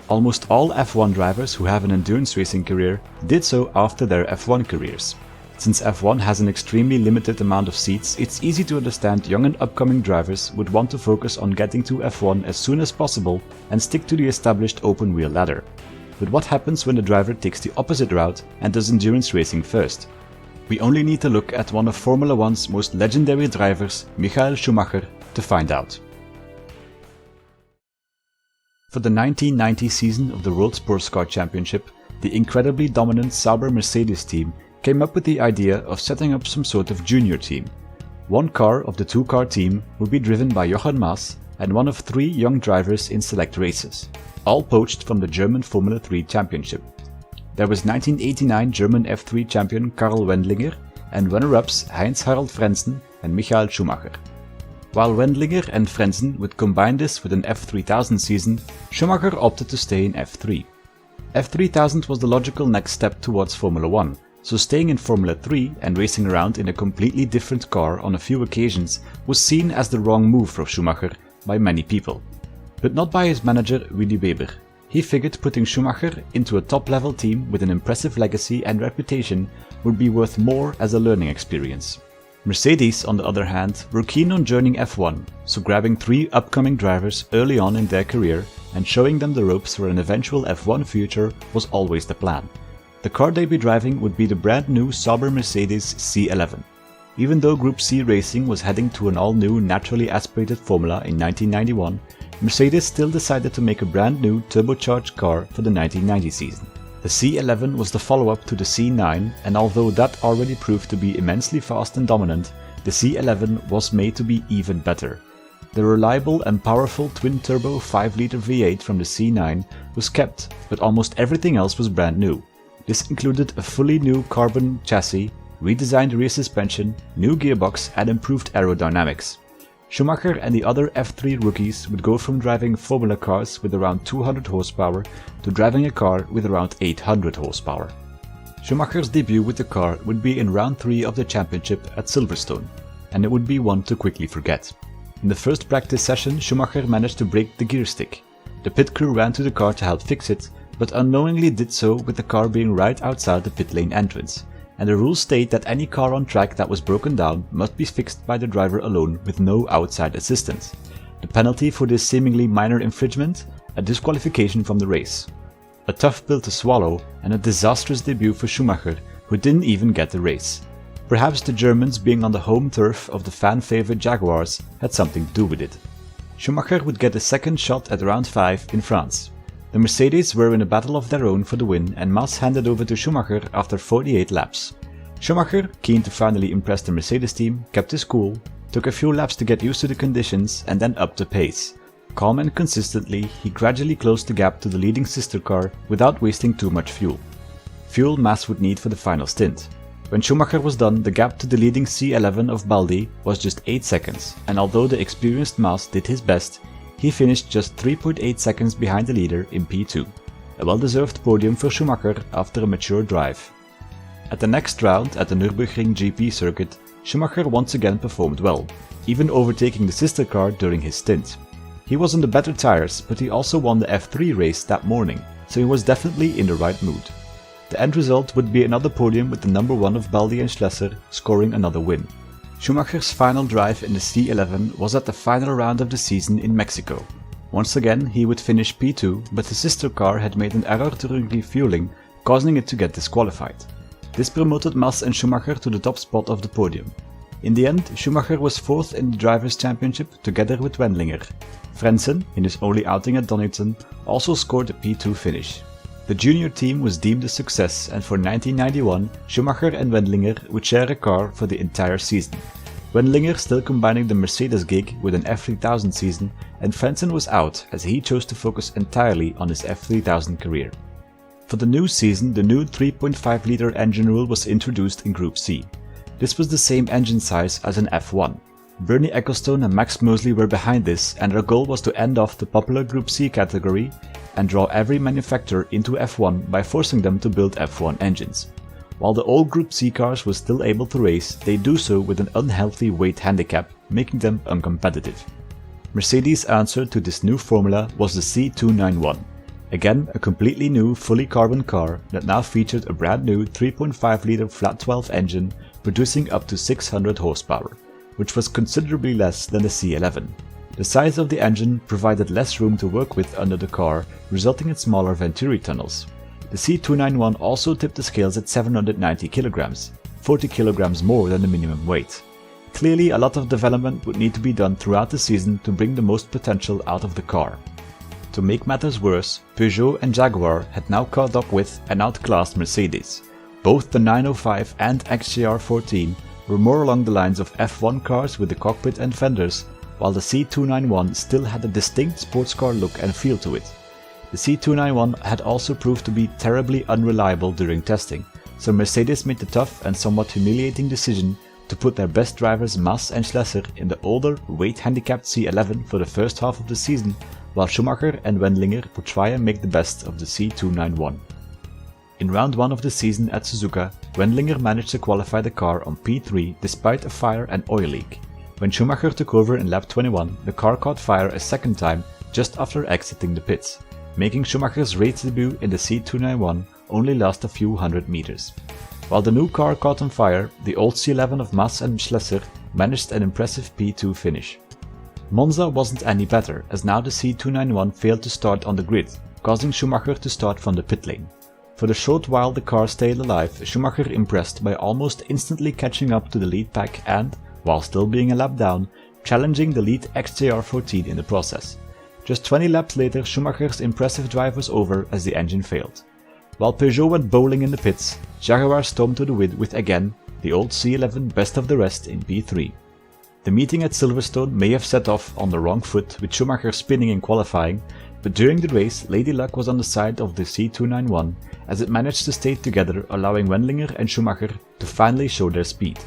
Almost all F1 drivers who have an endurance racing career did so after their F1 careers. Since F1 has an extremely limited amount of seats, it's easy to understand young and upcoming drivers would want to focus on getting to F1 as soon as possible and stick to the established open wheel ladder. But what happens when the driver takes the opposite route and does endurance racing first? We only need to look at one of Formula 1's most legendary drivers, Michael Schumacher, to find out. For the 1990 season of the World Sportscar Championship, the incredibly dominant Sauber Mercedes team came up with the idea of setting up some sort of junior team. One car of the two-car team would be driven by Jochen Mass and one of 3 young drivers in select races, all poached from the German Formula 3 Championship. There was 1989 German F3 champion Karl Wendlinger and runner-ups Heinz-Harald Frentzen and Michael Schumacher. While Wendlinger and Frentzen would combine this with an F3000 season, Schumacher opted to stay in F3. F3000 was the logical next step towards Formula 1, so staying in Formula 3 and racing around in a completely different car on a few occasions was seen as the wrong move for Schumacher by many people. But not by his manager Willy Weber. He figured putting Schumacher into a top-level team with an impressive legacy and reputation would be worth more as a learning experience. Mercedes, on the other hand, were keen on joining F1, so grabbing 3 upcoming drivers early on in their career and showing them the ropes for an eventual F1 future was always the plan. The car they'd be driving would be the brand new Sauber Mercedes C11. Even though Group C racing was heading to an all-new naturally aspirated formula in 1991, Mercedes still decided to make a brand new turbocharged car for the 1990 season. The C11 was the follow-up to the C9, and although that already proved to be immensely fast and dominant, the C11 was made to be even better. The reliable and powerful twin-turbo 5-liter V8 from the C9 was kept, but almost everything else was brand new. This included a fully new carbon chassis, redesigned rear suspension, new gearbox and improved aerodynamics. Schumacher and the other F3 rookies would go from driving Formula cars with around 200 horsepower to driving a car with around 800 horsepower. Schumacher's debut with the car would be in round 3 of the championship at Silverstone, and it would be one to quickly forget. In the first practice session, Schumacher managed to break the gear stick. The pit crew ran to the car to help fix it, but unknowingly did so with the car being right outside the pit lane entrance, and the rules state that any car on track that was broken down must be fixed by the driver alone with no outside assistance. The penalty for this seemingly minor infringement? A disqualification from the race. A tough pill to swallow and a disastrous debut for Schumacher, who didn't even get the race. Perhaps the Germans being on the home turf of the fan-favorite Jaguars had something to do with it. Schumacher would get a second shot at round 5 in France. The Mercedes were in a battle of their own for the win and Mass handed over to Schumacher after 48 laps. Schumacher, keen to finally impress the Mercedes team, kept his cool, took a few laps to get used to the conditions and then upped the pace. Calm and consistently, he gradually closed the gap to the leading sister car without wasting too much fuel. Fuel Mass would need for the final stint. When Schumacher was done, the gap to the leading C11 of Baldi was just 8 seconds, and although the experienced Mass did his best, he finished just 3.8 seconds behind the leader in P2, a well-deserved podium for Schumacher after a mature drive. At the next round at the Nürburgring GP circuit, Schumacher once again performed well, even overtaking the sister car during his stint. He was on the better tires, but he also won the F3 race that morning, so he was definitely in the right mood. The end result would be another podium with the number 1 of Baldi and Schlesser scoring another win. Schumacher's final drive in the C11 was at the final round of the season in Mexico. Once again he would finish P2, but the sister car had made an error during refueling, causing it to get disqualified. This promoted Mass and Schumacher to the top spot of the podium. In the end, Schumacher was 4th in the Drivers' Championship together with Wendlinger. Frentzen, in his only outing at Donington, also scored a P2 finish. The junior team was deemed a success, and for 1991, Schumacher and Wendlinger would share a car for the entire season. Wendlinger still combining the Mercedes gig with an F3000 season, and Frentzen was out as he chose to focus entirely on his F3000 career. For the new season, the new 3.5-liter engine rule was introduced in Group C. This was the same engine size as an F1. Bernie Ecclestone and Max Mosley were behind this, and their goal was to end off the popular Group C category and draw every manufacturer into F1 by forcing them to build F1 engines. While the old Group C cars were still able to race, they do so with an unhealthy weight handicap, making them uncompetitive. Mercedes' answer to this new formula was the C291, Again, a completely new, fully carbon car that now featured a brand new 3.5-litre flat 12 engine producing up to 600 horsepower, which was considerably less than the C11. The size of the engine provided less room to work with under the car, resulting in smaller venturi tunnels. The C291 also tipped the scales at 790 kilograms, 40 kilograms more than the minimum weight. Clearly, a lot of development would need to be done throughout the season to bring the most potential out of the car. To make matters worse, Peugeot and Jaguar had now caught up with and outclassed Mercedes. Both the 905 and XJR14 were more along the lines of F1 cars with the cockpit and fenders, while the C291 still had a distinct sports car look and feel to it. The C291 had also proved to be terribly unreliable during testing, so Mercedes made the tough and somewhat humiliating decision to put their best drivers Mas and Schlesser in the older, weight-handicapped C11 for the first half of the season, while Schumacher and Wendlinger would try and make the best of the C291. In round 1 of the season at Suzuka, Wendlinger managed to qualify the car on P3 despite a fire and oil leak. When Schumacher took over in lap 21, the car caught fire a second time just after exiting the pits, making Schumacher's race debut in the C291 only last a few hundred meters. While the new car caught on fire, the old C11 of Mas and Schlesser managed an impressive P2 finish. Monza wasn't any better, as now the C291 failed to start on the grid, causing Schumacher to start from the pit lane. For the short while the car stayed alive, Schumacher impressed by almost instantly catching up to the lead pack and, while still being a lap down, challenging the lead XJR14 in the process. Just 20 laps later, Schumacher's impressive drive was over as the engine failed. While Peugeot went bowling in the pits, Jaguar stormed to the win with again the old C11 best of the rest in P3. The meeting at Silverstone may have set off on the wrong foot with Schumacher spinning in qualifying, but during the race Lady Luck was on the side of the C291 as it managed to stay together, allowing Wendlinger and Schumacher to finally show their speed.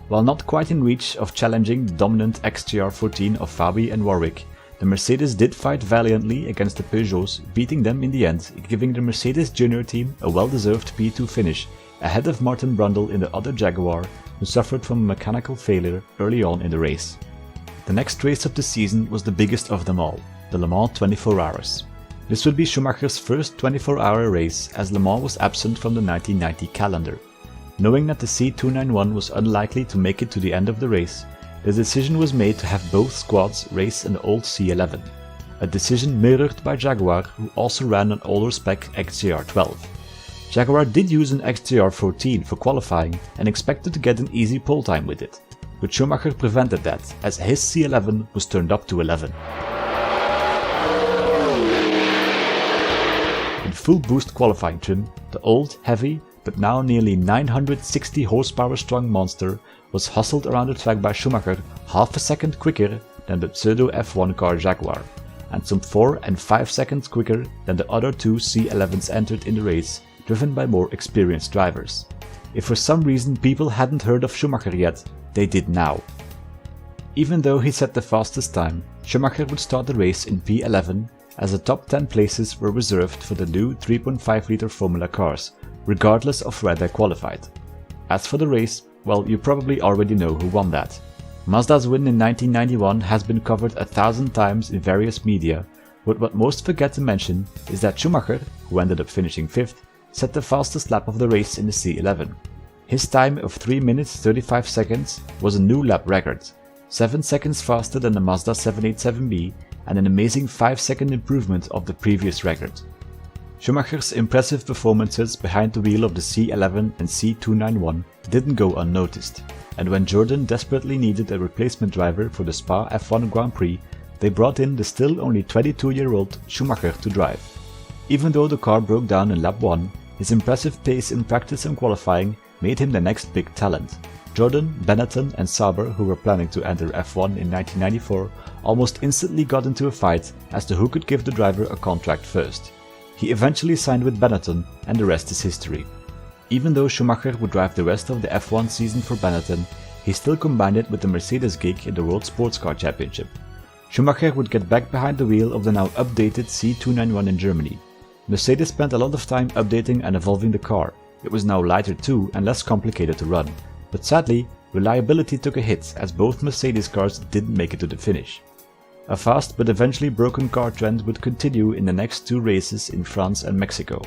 While not quite in reach of challenging the dominant XJR14 of Fabi and Warwick, the Mercedes did fight valiantly against the Peugeots, beating them in the end, giving the Mercedes Junior team a well-deserved P2 finish, ahead of Martin Brundle in the other Jaguar, who suffered from a mechanical failure early on in the race. The next race of the season was the biggest of them all, the Le Mans 24 Hours. This would be Schumacher's first 24-hour race, as Le Mans was absent from the 1990 calendar. Knowing that the C291 was unlikely to make it to the end of the race, the decision was made to have both squads race in the old C11, a decision mirrored by Jaguar, who also ran an older spec XJR12. Jaguar did use an XJR14 for qualifying and expected to get an easy pole time with it, but Schumacher prevented that as his C11 was turned up to 11. In full boost qualifying trim, the old, heavy, but now nearly 960 horsepower strong monster was hustled around the track by Schumacher half a second quicker than the pseudo F1 car Jaguar, and some 4 and 5 seconds quicker than the other two C11s entered in the race, driven by more experienced drivers. If for some reason people hadn't heard of Schumacher yet, they did now. Even though he set the fastest time, Schumacher would start the race in P11, as the top 10 places were reserved for the new 3.5-litre Formula cars, regardless of where they qualified. As for the race, well, you probably already know who won that. Mazda's win in 1991 has been covered 1,000 times in various media, but what most forget to mention is that Schumacher, who ended up finishing 5th, set the fastest lap of the race in the C11. His time of 3 minutes 35 seconds was a new lap record, 7 seconds faster than the Mazda 787B and an amazing 5-second improvement of the previous record. Schumacher's impressive performances behind the wheel of the C11 and C291 didn't go unnoticed, and when Jordan desperately needed a replacement driver for the Spa F1 Grand Prix, they brought in the still only 22-year-old Schumacher to drive. Even though the car broke down in lap 1, his impressive pace in practice and qualifying made him the next big talent. Jordan, Benetton and Sauber, who were planning to enter F1 in 1994, almost instantly got into a fight as to who could give the driver a contract first. He eventually signed with Benetton, and the rest is history. Even though Schumacher would drive the rest of the F1 season for Benetton, he still combined it with the Mercedes gig in the World Sportscar Championship. Schumacher would get back behind the wheel of the now updated C291 in Germany. Mercedes spent a lot of time updating and evolving the car. It was now lighter too and less complicated to run. But sadly, reliability took a hit as both Mercedes cars didn't make it to the finish. A fast but eventually broken car trend would continue in the next 2 races in France and Mexico.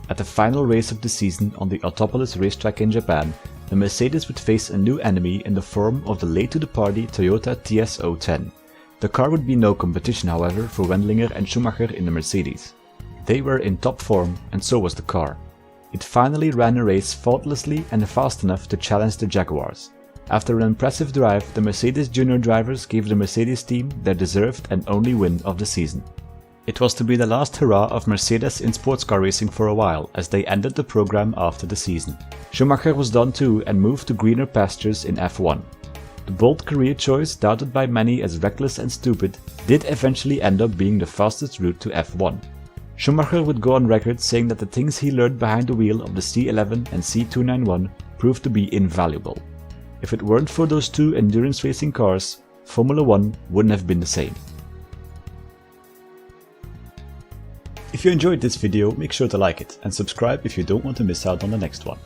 At the final race of the season on the Autopolis racetrack in Japan, the Mercedes would face a new enemy in the form of the late-to-the-party Toyota TS010. The car would be no competition, however, for Wendlinger and Schumacher in the Mercedes. They were in top form, and so was the car. It finally ran a race faultlessly and fast enough to challenge the Jaguars. After an impressive drive, the Mercedes junior drivers gave the Mercedes team their deserved and only win of the season. It was to be the last hurrah of Mercedes in sports car racing for a while, as they ended the program after the season. Schumacher was done too and moved to greener pastures in F1. The bold career choice, doubted by many as reckless and stupid, did eventually end up being the fastest route to F1. Schumacher would go on record saying that the things he learned behind the wheel of the C11 and C291 proved to be invaluable. If it weren't for those 2 endurance racing cars, Formula 1 wouldn't have been the same. If you enjoyed this video, make sure to like it and subscribe if you don't want to miss out on the next one.